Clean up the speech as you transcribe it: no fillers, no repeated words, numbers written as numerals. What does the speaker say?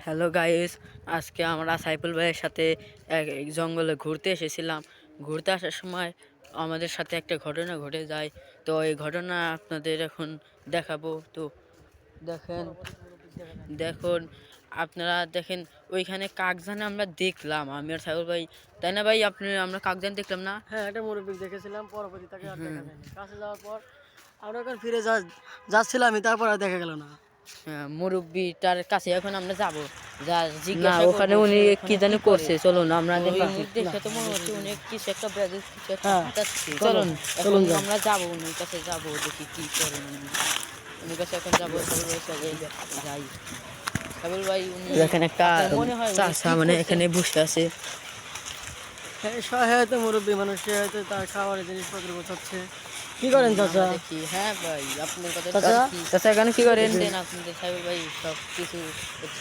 Hello guys, আজকে আমরা সাইফুল ভাইয়ের সাথে এক জঙ্গলে ঘুরতে এসেছিলাম। ঘুরতে আসার সময় আমাদের সাথে একটা ঘটনা ঘটে যায়। তো এই ঘটনা আপনাদের এখন দেখাবো। তো দেখেন, দেখুন, আপনারা দেখেন ওইখানে কাকজানে আমরা দেখলাম, আমি আর সাইফুল ভাই, তাই না ভাই? আমরা কাকজান দেখলাম না? হ্যাঁ, এটা মুরব্বি দেখেছিলাম, পরবর্তী তাকে আর হুম। দেখা যায়নি। কাছে যাওয়ার পর আমরা এখন ফিরে যাচ্ছিলামই, তারপর আর দেখা গেল না। হ্যাঁ, মুরব্বিটার কাছে এখন আমরা যাব, যা না, জিজ্ঞাসা ওখানে করবো উনি সে কি ওখানে জানি করে। করছে, চলুন আমরা তো দেখি। ওই মুখ দেখে তো মনে হচ্ছে উনি কিছু একটা ব্যাগেজ কিছু একটা হ্যাঁ, হাঁটাচ্ছে। চলুন, এখন চলুন যাই। আমরা যাবো, উনির কাছে যাবো, দেখি কি করেন উনি। উনির কাছে এখন যাবো, সাবিল ভাই সাথে যাই। সাবিল ভাই, উনি এখানে একটা আপনার মনে হয় উনি চাচা কি মানে করছেন? এখানে বসে আছে। হ্যাঁ, হয়তো মুরব্বী মানুষ, সে হয়তো তার খাবারের জিনিসপত্র গোছাচ্ছে। কি করেন চাচা? আমরা দেখি। হ্যাঁ ভাই, আপনার কথা চাচা, কি চাচা এখানে কি করেন? দেন আপনাদের সাবিল ভাই সব কিছু ঠিক